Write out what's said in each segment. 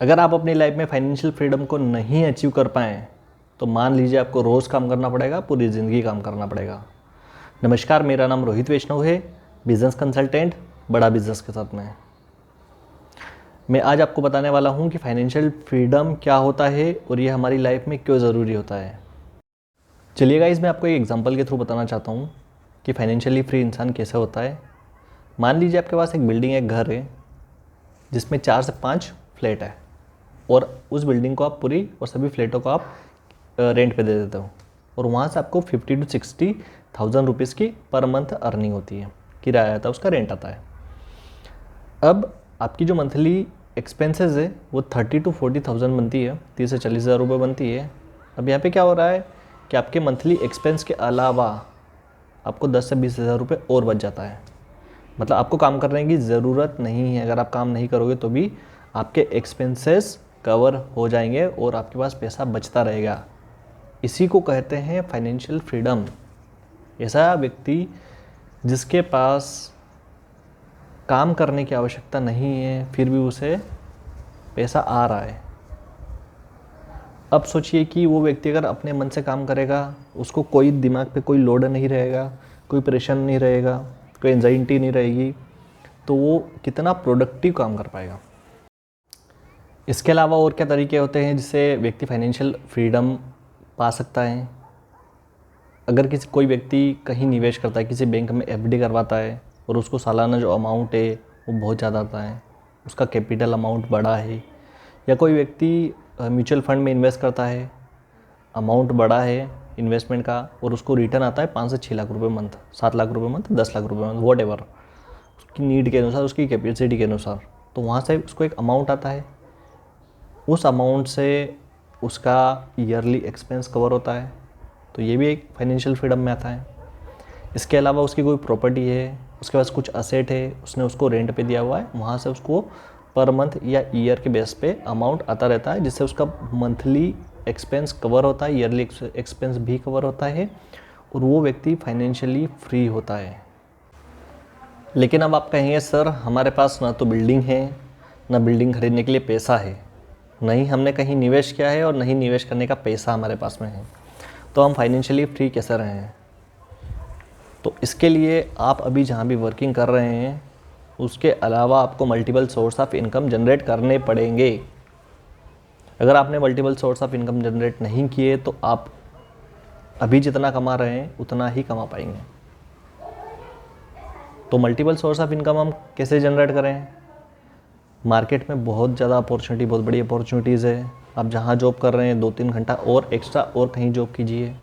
अगर आप अपनी लाइफ में फाइनेंशियल फ्रीडम को नहीं अचीव कर पाएँ तो मान लीजिए आपको रोज़ काम करना पड़ेगा, पूरी ज़िंदगी काम करना पड़ेगा। नमस्कार, मेरा नाम रोहित वैष्णव है, बिजनेस कंसल्टेंट बड़ा बिजनेस के साथ में। मैं आज आपको बताने वाला हूँ कि फाइनेंशियल फ्रीडम क्या होता है और ये हमारी लाइफ में क्यों ज़रूरी होता है। चलिए गाइस, मैं आपको एक एग्जांपल के थ्रू बताना चाहता हूँ कि फाइनेंशियली फ्री इंसान कैसे होता है। मान लीजिए आपके पास एक बिल्डिंग, एक घर है जिसमें 4 से 5 फ्लैट है और उस बिल्डिंग को आप पूरी और सभी फ्लैटों को आप रेंट पे दे देते हो और वहाँ से आपको 50 to 60,000 रुपीज़ की पर मंथ अर्निंग होती है, किराया आता है, उसका रेंट आता है। अब आपकी जो मंथली एक्सपेंसेस है वो 30 to 40,000 बनती है, 30 से 40,000 रुपये बनती है। अब यहाँ पे क्या हो रहा है कि आपके मंथली एक्सपेंस के अलावा आपको 10 से 20,000 रुपये और बच जाता है। मतलब आपको काम करने की ज़रूरत नहीं है। अगर आप काम नहीं करोगे तो भी आपके एक्सपेंसेस कवर हो जाएंगे और आपके पास पैसा बचता रहेगा। इसी को कहते हैं फाइनेंशियल फ्रीडम। ऐसा व्यक्ति जिसके पास काम करने की आवश्यकता नहीं है फिर भी उसे पैसा आ रहा है। अब सोचिए कि वो व्यक्ति अगर अपने मन से काम करेगा, उसको कोई दिमाग पे कोई लोड नहीं रहेगा, कोई प्रेशर नहीं रहेगा, कोई एंजाइटी नहीं रहेगी, तो वो कितना प्रोडक्टिव काम कर पाएगा। इसके अलावा और क्या तरीके होते हैं जिससे व्यक्ति फाइनेंशियल फ्रीडम पा सकता है। अगर कोई व्यक्ति कहीं निवेश करता है, किसी बैंक में एफडी करवाता है और उसको सालाना जो अमाउंट है वो बहुत ज़्यादा आता है, उसका कैपिटल अमाउंट बड़ा है, या कोई व्यक्ति म्यूचुअल फंड में इन्वेस्ट करता है, अमाउंट बड़ा है इन्वेस्टमेंट का और उसको रिटर्न आता है 5 से 6 लाख रुपए मंथ, 7 लाख रुपए मंथ, 10 लाख रुपए मंथ, वॉट एवर, उसकी नीड के अनुसार, उसकी कैपेसिटी के अनुसार, तो वहाँ से उसको एक अमाउंट आता है। उस अमाउंट से उसका ईयरली एक्सपेंस कवर होता है, तो ये भी एक फाइनेंशियल फ्रीडम में आता है। इसके अलावा उसकी कोई प्रॉपर्टी है, उसके पास कुछ असेट है, उसने उसको रेंट पे दिया हुआ है, वहाँ से उसको पर मंथ या ईयर के बेस पे अमाउंट आता रहता है जिससे उसका मंथली एक्सपेंस कवर होता है, ईयरली एक्सपेंस भी कवर होता है और वो व्यक्ति फाइनेंशियली फ्री होता है। लेकिन अब आप कहेंगे सर, हमारे पास ना तो बिल्डिंग है, ना बिल्डिंग खरीदने के लिए पैसा है, नहीं हमने कहीं निवेश किया है और नहीं निवेश करने का पैसा हमारे पास में है, तो हम फाइनेंशियली फ्री कैसे रहें। तो इसके लिए आप अभी जहाँ भी वर्किंग कर रहे हैं उसके अलावा आपको multiple source of income generate करने पड़ेंगे। अगर आपने multiple source of income generate नहीं किए तो आप अभी जितना कमा रहे हैं उतना ही कमा पाएंगे। तो मल्टीपल सोर्स ऑफ इनकम हम कैसे जनरेट करें। मार्केट में बहुत ज़्यादा अपॉर्चुनिटी, बहुत बड़ी अपॉर्चुनिटीज़ है। आप जहाँ जॉब कर रहे हैं 2-3 घंटा और एक्स्ट्रा और कहीं जॉब कीजिए।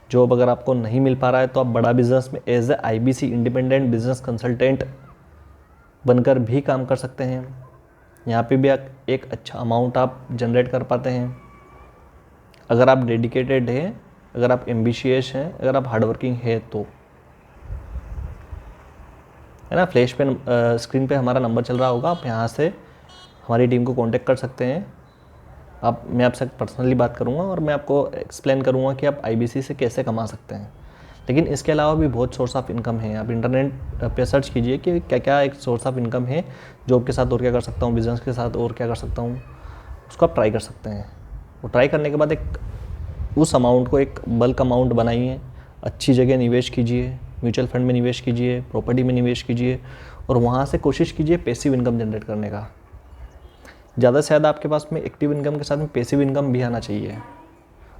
जॉब अगर आपको नहीं मिल पा रहा है तो आप बड़ा बिजनेस में as a IBC, independent business consultant बनकर भी काम कर सकते हैं। यहाँ पे भी एक अच्छा अमाउंट आप जनरेट कर पाते हैं अगर आप डेडिकेटेड हैं, अगर आप एम्बिशियस हैं, अगर आप हार्डवर्किंग है तो, है ना। फ्लैश पे स्क्रीन पे हमारा नंबर चल रहा होगा, आप यहाँ से हमारी टीम को कांटेक्ट कर सकते हैं। मैं आपसे पर्सनली बात करूँगा और मैं आपको एक्सप्लेन करूँगा कि आप IBC से कैसे कमा सकते हैं। लेकिन इसके अलावा भी बहुत सोर्स ऑफ इनकम है। आप इंटरनेट पे सर्च कीजिए कि क्या क्या एक सोर्स ऑफ इनकम है, जॉब के साथ और क्या कर सकता हूँ, बिजनेस के साथ और क्या कर सकता हूँ, उसको आप ट्राई कर सकते हैं। वो ट्राई करने के बाद उस अमाउंट को एक बल्क अमाउंट बनाइए, अच्छी जगह निवेश कीजिए, म्यूचुअल फंड में निवेश कीजिए, प्रॉपर्टी में निवेश कीजिए और वहाँ से कोशिश कीजिए पैसिव इनकम जनरेट करने का। ज़्यादा से ज़्यादा आपके पास में एक्टिव इनकम के साथ में पैसिव इनकम भी आना चाहिए।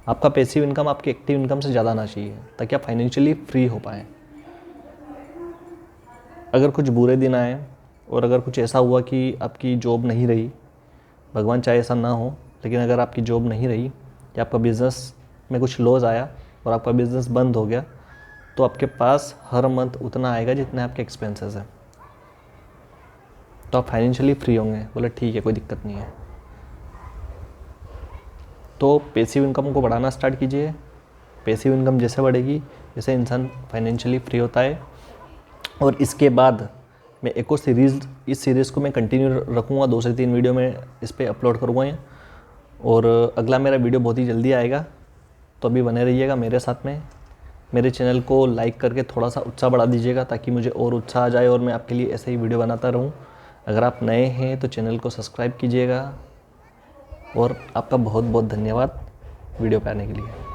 आपका पैसिव इनकम आपकी एक्टिव इनकम से ज़्यादा आना चाहिए ताकि आप फाइनेंशियली फ्री हो पाएँ। अगर कुछ बुरे दिन आए और अगर कुछ ऐसा हुआ कि आपकी जॉब नहीं रही, भगवान चाहे ऐसा ना हो, लेकिन अगर आपकी जॉब नहीं रही या आपका बिज़नेस में कुछ लॉस आया और आपका बिज़नेस बंद हो गया, तो आपके पास हर मंथ उतना आएगा जितने आपके एक्सपेंसेस हैं, तो आप फाइनेंशियली फ्री होंगे। बोले ठीक है, कोई दिक्कत नहीं है। तो पैसिव इनकम को बढ़ाना स्टार्ट कीजिए। पैसिव इनकम जैसे बढ़ेगी जैसे इंसान फाइनेंशियली फ्री होता है। और इसके बाद मैं एक और इस सीरीज़ को मैं कंटिन्यू रखूँगा, 2 से 3 वीडियो में इस पर अपलोड करूँगा और अगला मेरा वीडियो बहुत ही जल्दी आएगा। तो अभी बने रहिएगा मेरे साथ में। मेरे चैनल को लाइक करके थोड़ा सा उत्साह बढ़ा दीजिएगा ताकि मुझे और उत्साह आ जाए और मैं आपके लिए ऐसे ही वीडियो बनाता रहूँ। अगर आप नए हैं तो चैनल को सब्सक्राइब कीजिएगा और आपका बहुत बहुत धन्यवाद वीडियो पे आने के लिए।